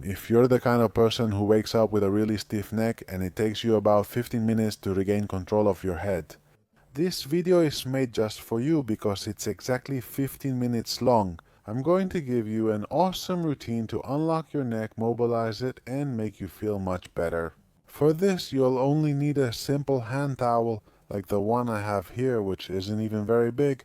if you're the kind of person who wakes up with a really stiff neck and it takes you about 15 minutes to regain control of your head. This video is made just for you because it's exactly 15 minutes long. I'm going to give you an awesome routine to unlock your neck, mobilize it, and make you feel much better. For this, you'll only need a simple hand towel like the one I have here, which isn't even very big.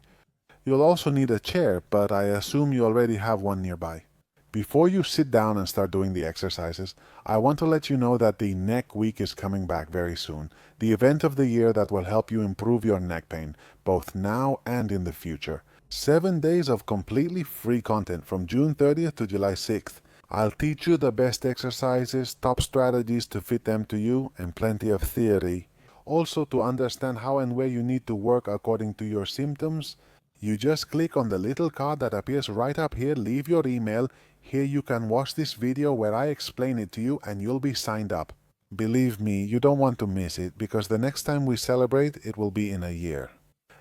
You'll also need a chair, but I assume you already have one nearby. Before you sit down and start doing the exercises, I want to let you know that the Neck Week is coming back very soon. The event of the year that will help you improve your neck pain, both now and in the future. 7 days of completely free content from June 30th to July 6th. I'll teach you the best exercises, top strategies to fit them to you, and plenty of theory. Also, to understand how and where you need to work according to your symptoms, you just click on the little card that appears right up here, leave your email. Here you can watch this video where I explain it to you and you'll be signed up. Believe me, you don't want to miss it because the next time we celebrate, it will be in a year.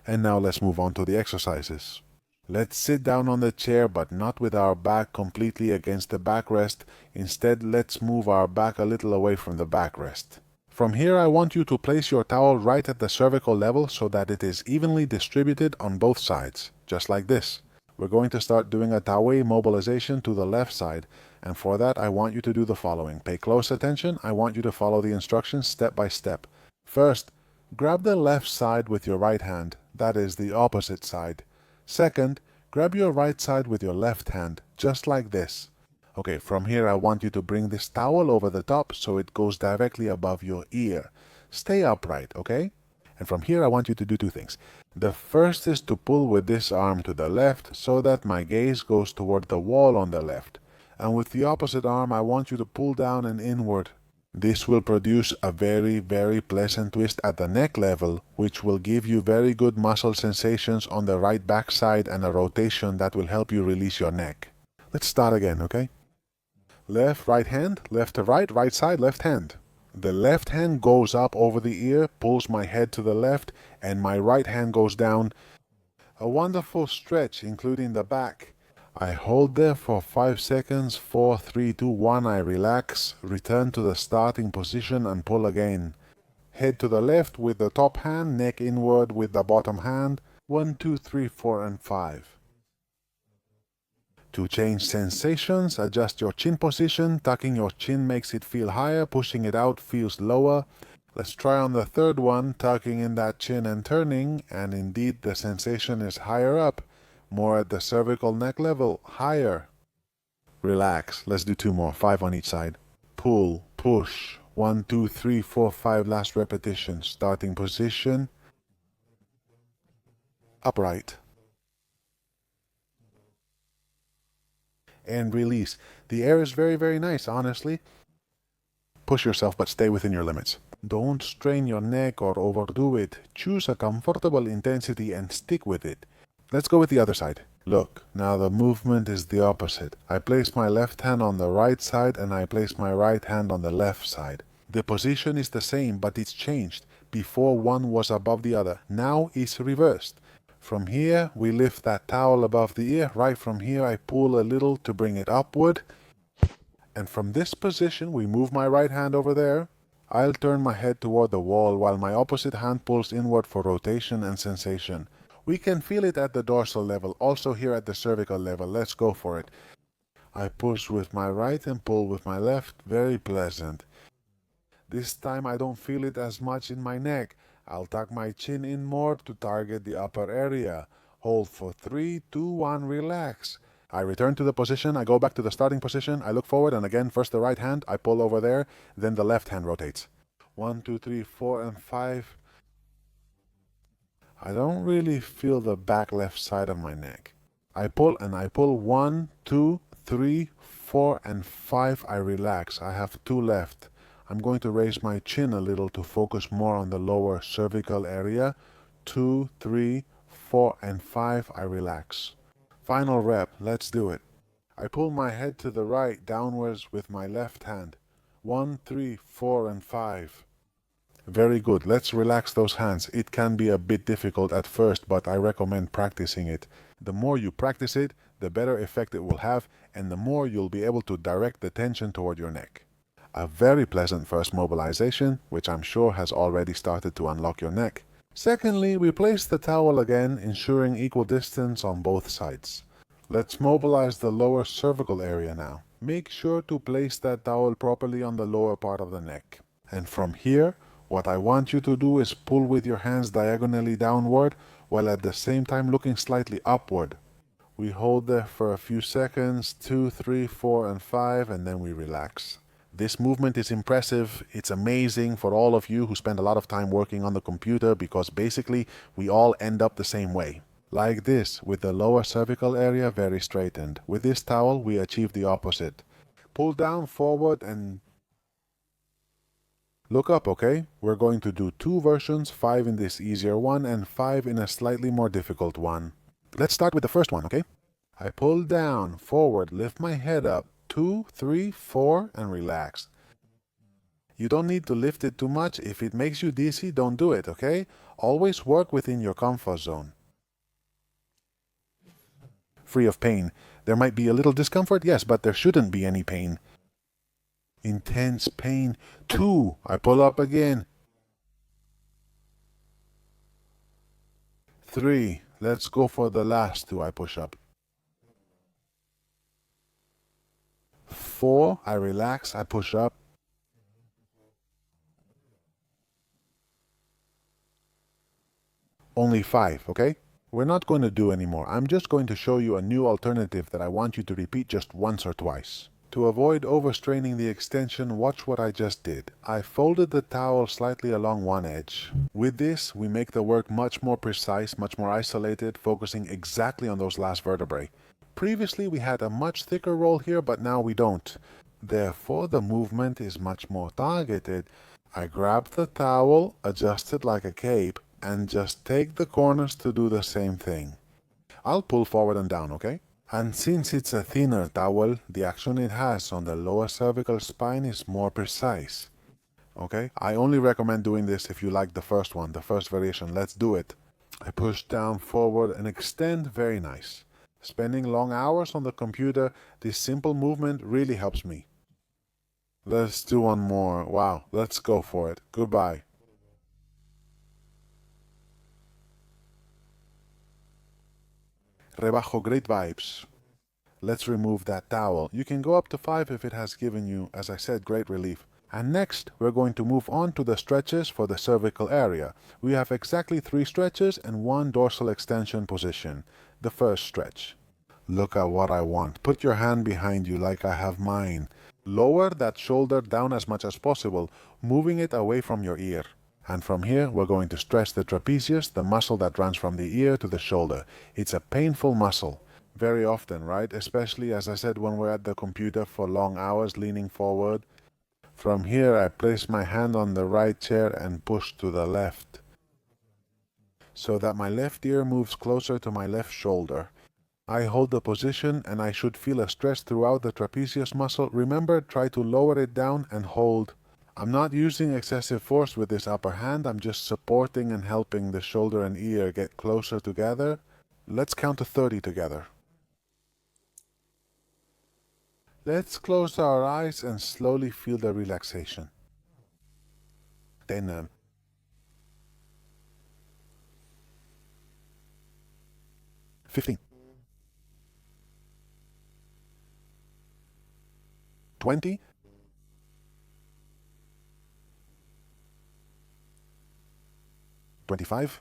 And now let's move on to the exercises. Let's sit down on the chair, but not with our back completely against the backrest. Instead, let's move our back a little away from the backrest. From here, I want you to place your towel right at the cervical level so that it is evenly distributed on both sides, just like this. We're going to start doing a Tawe mobilization to the left side, and for that I want you to do the following. Pay close attention. I want you to follow the instructions step by step. First, grab the left side with your right hand, that is the opposite side. Second, grab your right side with your left hand, just like this. Okay, from here I want you to bring this towel over the top so it goes directly above your ear. Stay upright, okay? And from here I want you to do two things. The first is to pull with this arm to the left so that my gaze goes toward the wall on the left. And with the opposite arm I want you to pull down and inward. This will produce a very, very pleasant twist at the neck level, which will give you very good muscle sensations on the right back side and a rotation that will help you release your neck. Let's start again, okay? Left, right hand, left to right, right side, left hand. The left hand goes up over the ear, pulls my head to the left, and my right hand goes down. A wonderful stretch, including the back. I hold there for 5 seconds, 4, 3, 2, 1, I relax, return to the starting position and pull again. Head to the left with the top hand, neck inward with the bottom hand, 1, 2, 3, 4, and 5. To change sensations, adjust your chin position. Tucking your chin makes it feel higher, pushing it out feels lower. Let's try on the third one, tucking in that chin and turning, and indeed the sensation is higher up, more at the cervical neck level, higher. Relax, let's do 2 more, 5 on each side. Pull, push, 1, 2, 3, 4, 5, last repetition. Starting position, upright. And release. The air is very, very nice, honestly. Push yourself, but stay within your limits. Don't strain your neck or overdo it. Choose a comfortable intensity and stick with it. Let's go with the other side. Look, now the movement is the opposite. I place my left hand on the right side and I place my right hand on the left side. The position is the same, but it's changed. Before one was above the other. Now it's reversed. From here, we lift that towel above the ear. Right from here, I pull a little to bring it upward. And from this position, we move my right hand over there. I'll turn my head toward the wall while my opposite hand pulls inward for rotation and sensation. We can feel it at the dorsal level, also here at the cervical level. Let's go for it. I push with my right and pull with my left. Very pleasant. This time I don't feel it as much in my neck. I'll tuck my chin in more to target the upper area. Hold for 3, 2, 1, relax. I return to the position, I go back to the starting position, I look forward, and again, first the right hand, I pull over there, then the left hand rotates. 1, 2, 3, 4, and 5. I don't really feel the back left side of my neck. I pull and I pull 1, 2, 3, 4, and 5. I relax. I have 2 left. I'm going to raise my chin a little to focus more on the lower cervical area. 2, 3, 4, and 5. I relax. Final rep. Let's do it. I pull my head to the right downwards with my left hand. 1, 3, 4, and 5. Very good. Let's relax those hands. It can be a bit difficult at first, but I recommend practicing it. The more you practice it, the better effect it will have, and the more you'll be able to direct the tension toward your neck. A very pleasant first mobilization, which I'm sure has already started to unlock your neck. Secondly, we place the towel again, ensuring equal distance on both sides. Let's mobilize the lower cervical area now. Make sure to place that towel properly on the lower part of the neck. And from here, what I want you to do is pull with your hands diagonally downward, while at the same time looking slightly upward. We hold there for a few seconds, 2, 3, 4, and 5, and then we relax. This movement is impressive. It's amazing for all of you who spend a lot of time working on the computer, because basically we all end up the same way. Like this, with the lower cervical area very straightened. With this towel, we achieve the opposite. Pull down, forward, and look up, okay? We're going to do 2 versions, 5 in this easier one and 5 in a slightly more difficult one. Let's start with the first one, okay? I pull down, forward, lift my head up, 2, 3, 4, and relax. You don't need to lift it too much. If it makes you dizzy, don't do it, okay? Always work within your comfort zone. Free of pain. There might be a little discomfort, yes, but there shouldn't be any pain. Intense pain. 2. I pull up again. 3. Let's go for the last 2 I push up. 4. I relax, I push up. Only 5, okay? We're not going to do any more. I'm just going to show you a new alternative that I want you to repeat just once or twice. To avoid overstraining the extension, watch what I just did. I folded the towel slightly along one edge. With this, we make the work much more precise, much more isolated, focusing exactly on those last vertebrae. Previously, we had a much thicker roll here, but now we don't. Therefore, the movement is much more targeted. I grab the towel, adjust it like a cape, and just take the corners to do the same thing. I'll pull forward and down, okay? And since it's a thinner towel, the action it has on the lower cervical spine is more precise. Okay? I only recommend doing this if you like the first one, the first variation. Let's do it. I push down, forward, and extend. Very nice. Spending long hours on the computer, this simple movement really helps me. Let's do one more. Wow, let's go for it. Goodbye. Rebajo, great vibes. Let's remove that towel. You can go up to 5 if it has given you, as I said, great relief. And next, we're going to move on to the stretches for the cervical area. We have exactly 3 stretches and 1 dorsal extension position. The first stretch. Look at what I want. Put your hand behind you like I have mine. Lower that shoulder down as much as possible, moving it away from your ear. And from here, we're going to stretch the trapezius, the muscle that runs from the ear to the shoulder. It's a painful muscle. Very often, right? Especially, as I said, when we're at the computer for long hours leaning forward. From here, I place my hand on the right chair and push to the left, so that my left ear moves closer to my left shoulder. I hold the position and I should feel a stretch throughout the trapezius muscle. Remember, try to lower it down and hold. I'm not using excessive force with this upper hand. I'm just supporting and helping the shoulder and ear get closer together. Let's count to 30 together. Let's close our eyes and slowly feel the relaxation. 10, 15, 20, 25.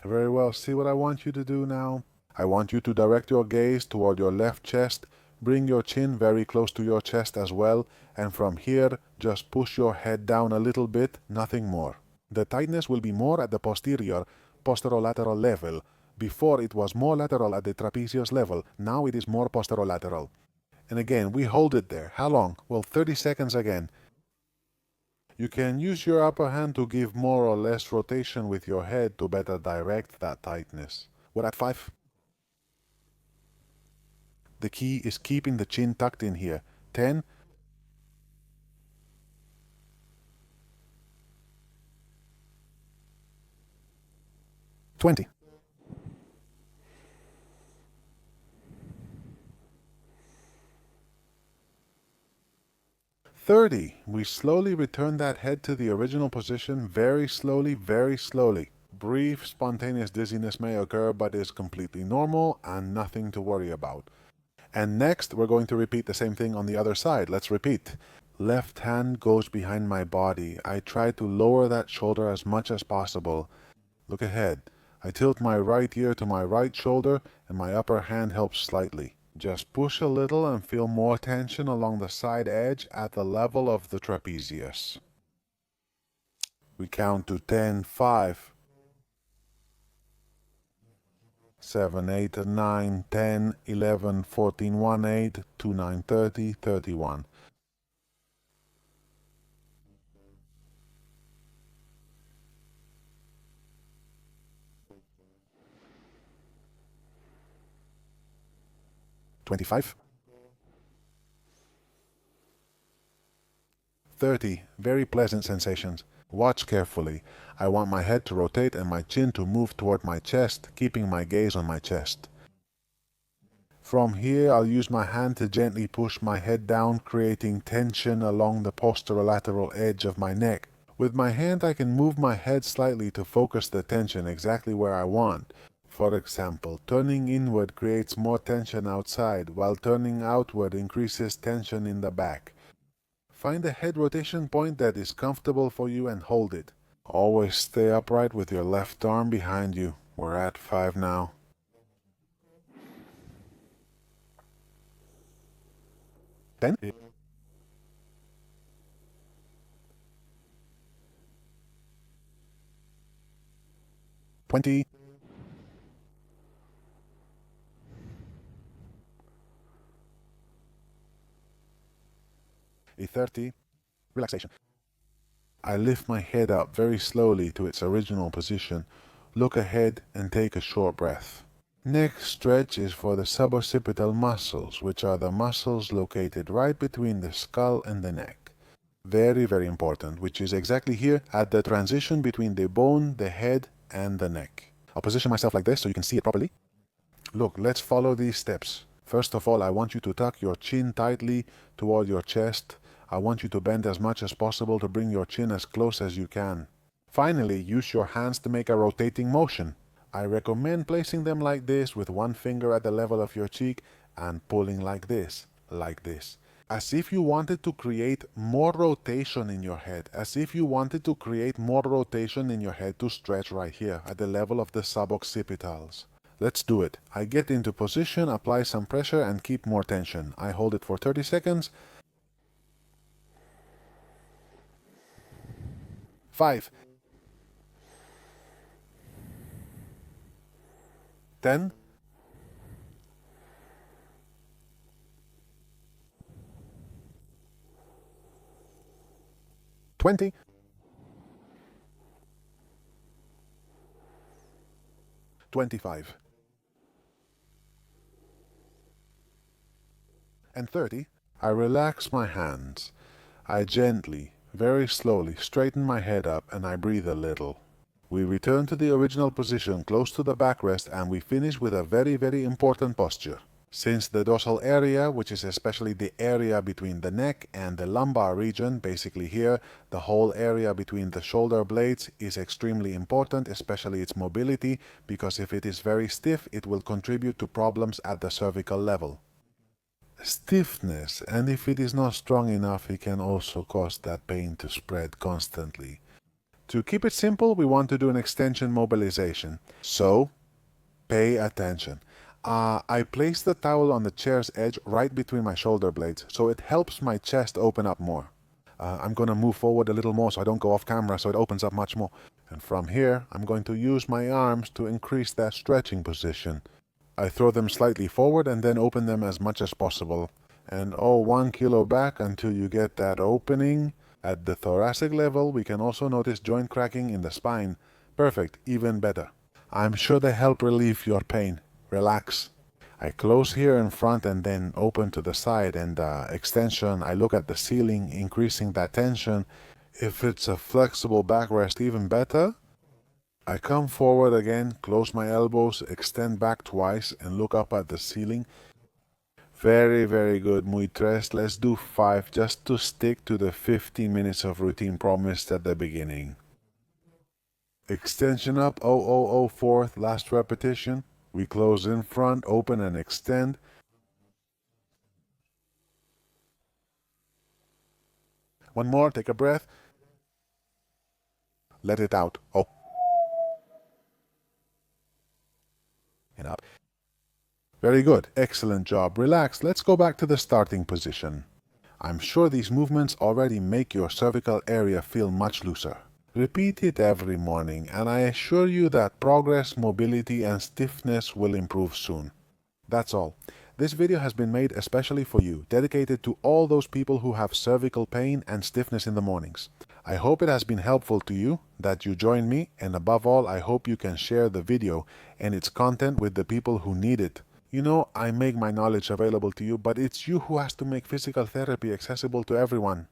Very well. See what I want you to do now? I want you to direct your gaze toward your left chest. Bring your chin very close to your chest as well. And from here, just push your head down a little bit, nothing more. The tightness will be more at the posterior, posterolateral level. Before it was more lateral at the trapezius level. Now it is more posterolateral. And again, we hold it there. How long? Well, 30 seconds again. You can use your upper hand to give more or less rotation with your head to better direct that tightness. We're at 5. The key is keeping the chin tucked in here. 10. 20. 30. We slowly return that head to the original position, very slowly, very slowly. Brief, spontaneous dizziness may occur, but is completely normal and nothing to worry about. And next, we're going to repeat the same thing on the other side. Let's repeat. Left hand goes behind my body. I try to lower that shoulder as much as possible. Look ahead. I tilt my right ear to my right shoulder and my upper hand helps slightly. Just push a little and feel more tension along the side edge at the level of the trapezius. We count to 10, 5, 7, 8, 9, 10, 11, 14, 1, 8, 2, 9, 30, 31. $25. 30. Very pleasant sensations. Watch carefully. I want my head to rotate and my chin to move toward my chest, keeping my gaze on my chest. From here, I'll use my hand to gently push my head down, creating tension along the posterolateral edge of my neck. With my hand, I can move my head slightly to focus the tension exactly where I want. For example, turning inward creates more tension outside, while turning outward increases tension in the back. Find a head rotation point that is comfortable for you and hold it. Always stay upright with your left arm behind you. We're at 5 now. 10. 20. 30. Relaxation. I lift my head up very slowly to its original position. Look ahead and take a short breath. Next stretch is for the suboccipital muscles, which are the muscles located right between the skull and the neck. Very, very important, which is exactly here at the transition between the bone, the head, and the neck. I'll position myself like this so you can see it properly. Look, let's follow these steps. First of all, I want you to tuck your chin tightly toward your chest. I want you to bend as much as possible to bring your chin as close as you can. Finally, use your hands to make a rotating motion. I recommend placing them like this with one finger at the level of your cheek and pulling like this, as if you wanted to create more rotation in your head, as if you wanted to create more rotation in your head to stretch right here at the level of the suboccipitals. Let's do it. I get into position, apply some pressure and keep more tension. I hold it for 30 seconds. 5. 10. 20. 25. And 30. I relax my hands. I gently, very slowly straighten my head up and I breathe a little. We return to the original position close to the backrest and we finish with a very, very important posture. Since the dorsal area, which is especially the area between the neck and the lumbar region, basically here, the whole area between the shoulder blades is extremely important, especially its mobility, because if it is very stiff, it will contribute to problems at the cervical level. Stiffness, and if it is not strong enough, it can also cause that pain to spread constantly. To keep it simple, we want to do an extension mobilization. So, pay attention. I place the towel on the chair's edge right between my shoulder blades, so it helps my chest open up more. I'm going to move forward a little more so I don't go off camera, so it opens up much more. And from here, I'm going to use my arms to increase that stretching position. I throw them slightly forward and then open them as much as possible. And 1 kilo back until you get that opening. At the thoracic level, we can also notice joint cracking in the spine. Perfect, even better. I'm sure they help relieve your pain. Relax. I close here in front and then open to the side, and extension, I look at the ceiling, increasing that tension. If it's a flexible backrest, even better. I come forward again, close my elbows, extend back twice, and look up at the ceiling. Very, very good. Muy tres. Let's do 5 just to stick to the 15 minutes of routine promised at the beginning. Extension up, 000 fourth, last repetition. We close in front, open and extend. One more, take a breath. Let it out. Oh. And up. Very good. Excellent job. Relax. Let's go back to the starting position. I'm sure these movements already make your cervical area feel much looser. Repeat it every morning, and I assure you that progress, mobility, and stiffness will improve soon. That's all. This video has been made especially for you, dedicated to all those people who have cervical pain and stiffness in the mornings. I hope it has been helpful to you, that you join me, and above all, I hope you can share the video and its content with the people who need it. You know, I make my knowledge available to you, but it's you who has to make physical therapy accessible to everyone.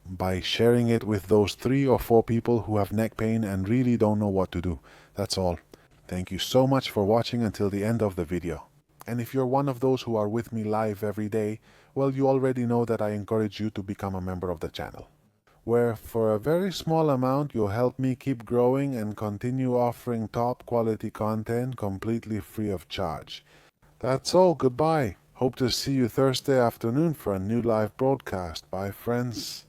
By sharing it with those 3 or 4 people who have neck pain and really don't know what to do. That's all. Thank you so much for watching until the end of the video. And if you're one of those who are with me live every day, well, you already know that I encourage you to become a member of the channel, where for a very small amount you'll help me keep growing and continue offering top quality content completely free of charge. That's all. Goodbye. Hope to see you Thursday afternoon for a new live broadcast. Bye, friends.